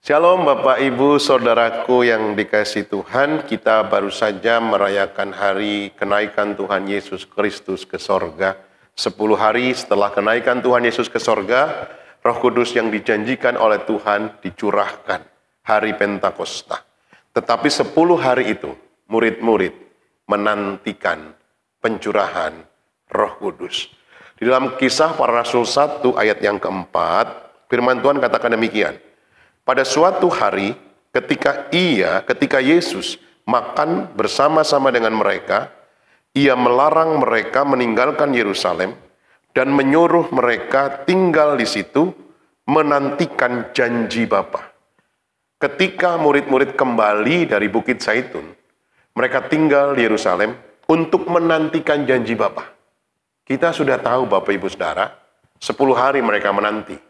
Shalom Bapak Ibu Saudaraku yang dikasihi Tuhan, kita baru saja merayakan hari kenaikan Tuhan Yesus Kristus ke sorga. 10 hari setelah kenaikan Tuhan Yesus ke sorga, Roh Kudus yang dijanjikan oleh Tuhan dicurahkan hari Pentakosta. Tetapi 10 hari itu, murid-murid menantikan pencurahan Roh Kudus. Di dalam Kisah Para Rasul 1 ayat yang keempat, firman Tuhan katakan demikian. Pada suatu hari, ketika Yesus makan bersama-sama dengan mereka, ia melarang mereka meninggalkan Yerusalem dan menyuruh mereka tinggal di situ menantikan janji Bapa. Ketika murid-murid kembali dari Bukit Zaitun, mereka tinggal di Yerusalem untuk menantikan janji Bapa. Kita sudah tahu Bapak Ibu Saudara, 10 hari mereka menanti.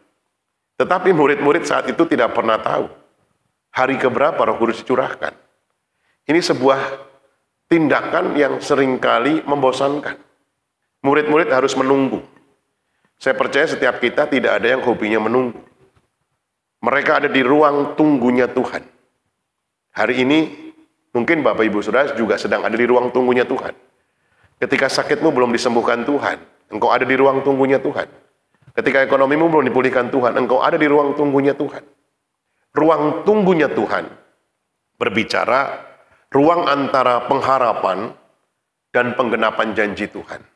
Tetapi murid-murid saat itu tidak pernah tahu hari keberapa Roh Kudus dicurahkan. Ini sebuah tindakan yang seringkali membosankan. Murid-murid harus menunggu. Saya percaya setiap kita tidak ada yang hobinya menunggu. Mereka ada di ruang tunggunya Tuhan. Hari ini mungkin Bapak Ibu Saudara juga sedang ada di ruang tunggunya Tuhan. Ketika sakitmu belum disembuhkan Tuhan, engkau ada di ruang tunggunya Tuhan. Ketika ekonomimu belum dipulihkan Tuhan, engkau ada di ruang tunggunya Tuhan. Ruang tunggunya Tuhan berbicara ruang antara pengharapan dan penggenapan janji Tuhan.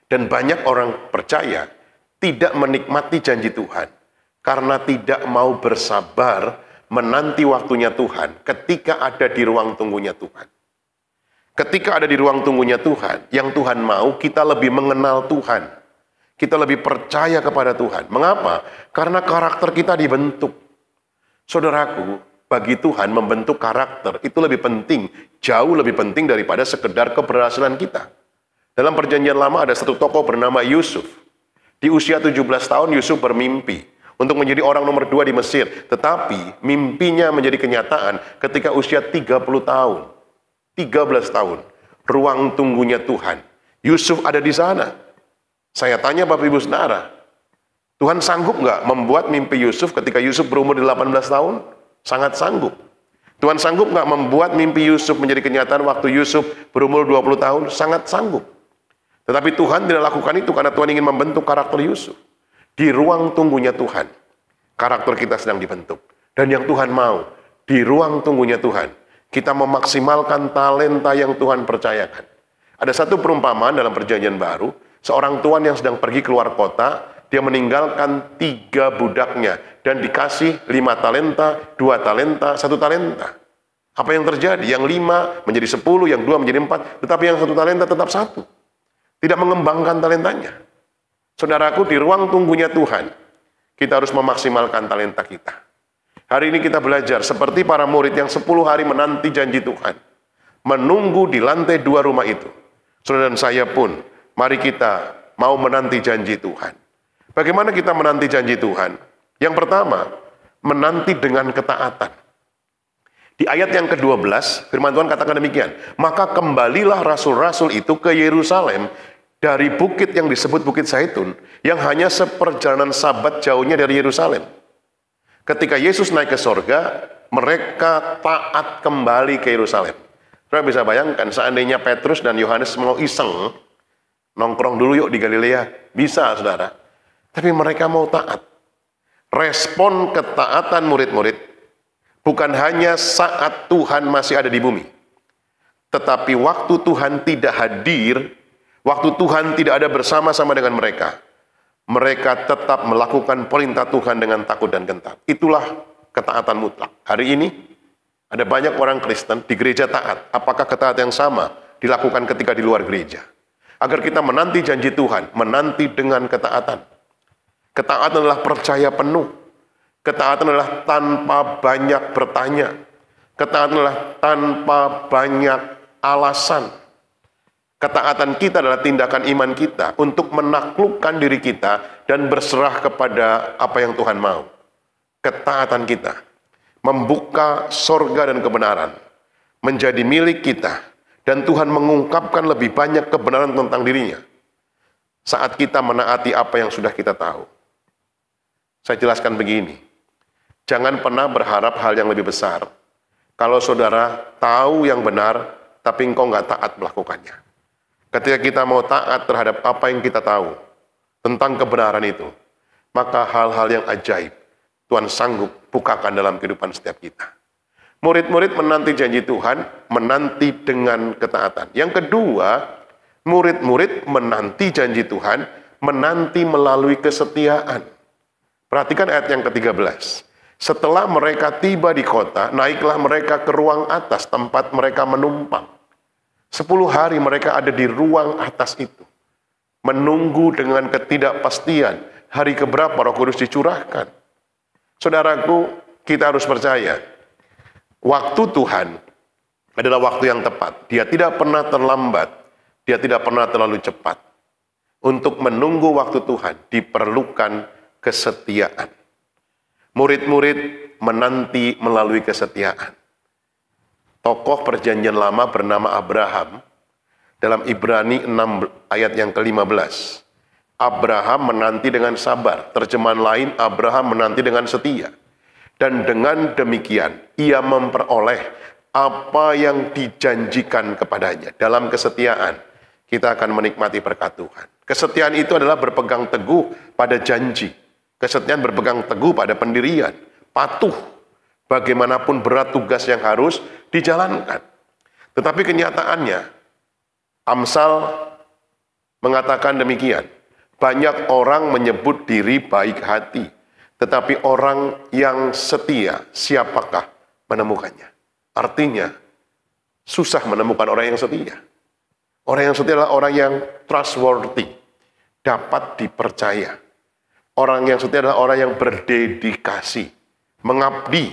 Dan banyak orang percaya tidak menikmati janji Tuhan karena tidak mau bersabar menanti waktunya Tuhan ketika ada di ruang tunggunya Tuhan. Ketika ada di ruang tunggunya Tuhan, yang Tuhan mau kita lebih mengenal Tuhan. Kita lebih percaya kepada Tuhan. Mengapa? Karena karakter kita dibentuk. Saudaraku, bagi Tuhan membentuk karakter itu lebih penting, jauh lebih penting daripada sekedar keberhasilan kita. Dalam perjanjian lama ada satu tokoh bernama Yusuf. Di usia 17 tahun Yusuf bermimpi untuk menjadi orang nomor 2 di Mesir. Tetapi mimpinya menjadi kenyataan ketika usia 30 tahun. 13 tahun. Ruang tunggunya Tuhan. Yusuf ada di sana. Saya tanya Bapak Ibu Saudara, Tuhan sanggup nggak membuat mimpi Yusuf ketika Yusuf berumur 18 tahun? Sangat sanggup. Tuhan sanggup nggak membuat mimpi Yusuf menjadi kenyataan waktu Yusuf berumur 20 tahun? Sangat sanggup. Tetapi Tuhan tidak lakukan itu karena Tuhan ingin membentuk karakter Yusuf. Di ruang tunggunya Tuhan, karakter kita sedang dibentuk. Dan yang Tuhan mau, di ruang tunggunya Tuhan, kita memaksimalkan talenta yang Tuhan percayakan. Ada satu perumpamaan dalam perjanjian baru, seorang tuan yang sedang pergi keluar kota, dia meninggalkan 3 budaknya dan dikasih 5 talenta, 2 talenta, 1 talenta. Apa yang terjadi? Yang 5 menjadi 10, yang 2 menjadi 4, tetapi yang 1 talenta tetap 1. Tidak mengembangkan talentanya. Saudaraku, di ruang tunggunya Tuhan, kita harus memaksimalkan talenta kita. Hari ini kita belajar seperti para murid yang 10 hari menanti janji Tuhan. Menunggu di lantai 2 rumah itu. Saudara dan saya pun, mari kita mau menanti janji Tuhan. Bagaimana kita menanti janji Tuhan? Yang pertama, menanti dengan ketaatan. Di ayat yang ke-12, firman Tuhan katakan demikian. Maka kembalilah rasul-rasul itu ke Yerusalem dari bukit yang disebut Bukit Zaitun, yang hanya seperjalanan sabat jauhnya dari Yerusalem. Ketika Yesus naik ke sorga, mereka taat kembali ke Yerusalem. Saudara bisa bayangkan, seandainya Petrus dan Yohanes mau iseng, nongkrong dulu yuk di Galilea. Bisa, saudara. Tapi mereka mau taat. Respon ketaatan murid-murid bukan hanya saat Tuhan masih ada di bumi. Tetapi waktu Tuhan tidak hadir, waktu Tuhan tidak ada bersama-sama dengan mereka, mereka tetap melakukan perintah Tuhan dengan takut dan gentar. Itulah ketaatan mutlak. Hari ini ada banyak orang Kristen di gereja taat. Apakah ketaatan yang sama dilakukan ketika di luar gereja? Agar kita menanti janji Tuhan, menanti dengan ketaatan. Ketaatan adalah percaya penuh. Ketaatan adalah tanpa banyak bertanya. Ketaatan adalah tanpa banyak alasan. Ketaatan kita adalah tindakan iman kita untuk menaklukkan diri kita dan berserah kepada apa yang Tuhan mau. Ketaatan kita membuka sorga dan kebenaran menjadi milik kita. Dan Tuhan mengungkapkan lebih banyak kebenaran tentang dirinya. Saat kita menaati apa yang sudah kita tahu. Saya jelaskan begini. Jangan pernah berharap hal yang lebih besar. Kalau saudara tahu yang benar, tapi engkau nggak taat melakukannya. Ketika kita mau taat terhadap apa yang kita tahu tentang kebenaran itu, maka hal-hal yang ajaib Tuhan sanggup bukakan dalam kehidupan setiap kita. Murid-murid menanti janji Tuhan, menanti dengan ketaatan. Yang kedua, murid-murid menanti janji Tuhan, menanti melalui kesetiaan. Perhatikan ayat yang ke-13. Setelah mereka tiba di kota, naiklah mereka ke ruang atas tempat mereka menumpang. 10 hari mereka ada di ruang atas itu. Menunggu dengan ketidakpastian hari keberapa Roh Kudus dicurahkan. Saudaraku, kita harus percaya, waktu Tuhan adalah waktu yang tepat. Dia tidak pernah terlambat, dia tidak pernah terlalu cepat. Untuk menunggu waktu Tuhan diperlukan kesetiaan. Murid-murid menanti melalui kesetiaan. Tokoh perjanjian lama bernama Abraham, dalam Ibrani 6 ayat yang ke-15. Abraham menanti dengan sabar. Terjemahan lain, Abraham menanti dengan setia. Dan dengan demikian, ia memperoleh apa yang dijanjikan kepadanya. Dalam kesetiaan, kita akan menikmati berkat Tuhan. Kesetiaan itu adalah berpegang teguh pada janji. Kesetiaan berpegang teguh pada pendirian. Patuh. Bagaimanapun berat tugas yang harus dijalankan. Tetapi kenyataannya, Amsal mengatakan demikian. Banyak orang menyebut diri baik hati, tetapi orang yang setia, siapakah menemukannya? Artinya, susah menemukan orang yang setia. Orang yang setia adalah orang yang trustworthy, dapat dipercaya. Orang yang setia adalah orang yang berdedikasi, mengabdi.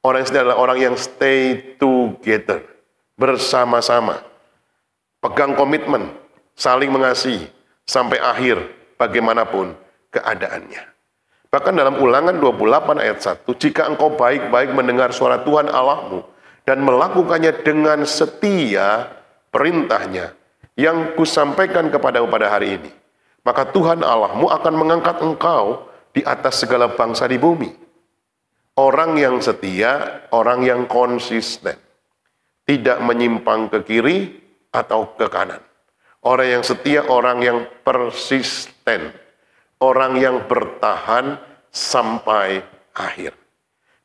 Orang yang setia adalah orang yang stay together, bersama-sama. Pegang komitmen, saling mengasihi, sampai akhir bagaimanapun keadaannya. Bahkan dalam Ulangan 28 ayat 1, jika engkau baik-baik mendengar suara Tuhan Allahmu dan melakukannya dengan setia perintahnya yang kusampaikan kepadamu pada hari ini, maka Tuhan Allahmu akan mengangkat engkau di atas segala bangsa di bumi. Orang yang setia, orang yang konsisten, tidak menyimpang ke kiri atau ke kanan. Orang yang setia, orang yang persisten, orang yang bertahan sampai akhir.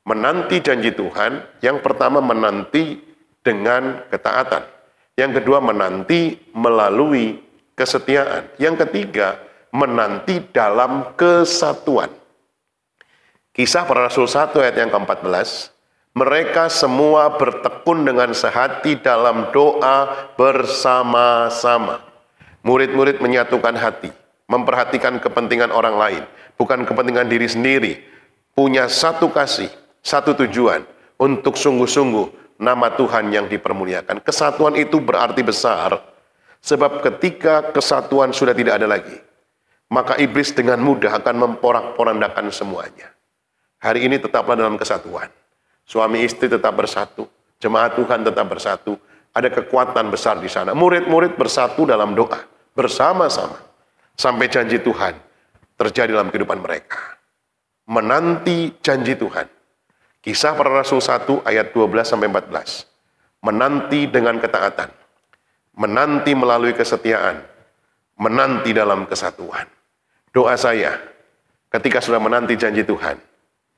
Menanti janji Tuhan, yang pertama menanti dengan ketaatan. Yang kedua menanti melalui kesetiaan. Yang ketiga menanti dalam kesatuan. Kisah Para Rasul 1 ayat yang ke-14, mereka semua bertekun dengan sehati dalam doa bersama-sama. Murid-murid menyatukan hati, memperhatikan kepentingan orang lain, bukan kepentingan diri sendiri. Punya satu kasih, satu tujuan, untuk sungguh-sungguh nama Tuhan yang dipermuliakan. Kesatuan itu berarti besar, sebab ketika kesatuan sudah tidak ada lagi, maka iblis dengan mudah akan memporak-porandakan semuanya. Hari ini tetaplah dalam kesatuan. Suami istri tetap bersatu, jemaat Tuhan tetap bersatu. Ada kekuatan besar di sana. Murid-murid bersatu dalam doa, bersama-sama. Sampai janji Tuhan terjadi dalam kehidupan mereka. Menanti janji Tuhan. Kisah Para Rasul 1 ayat 12-14. Menanti dengan ketaatan. Menanti melalui kesetiaan. Menanti dalam kesatuan. Doa saya, ketika sudah menanti janji Tuhan,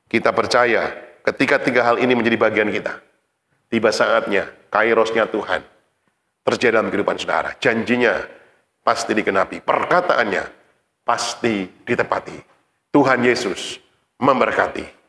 kita percaya ketika 3 hal ini menjadi bagian kita, tiba saatnya, kairosnya Tuhan terjadi dalam kehidupan saudara. Janjinya pasti dikenapi, perkataannya pasti ditepati. Tuhan Yesus memberkati.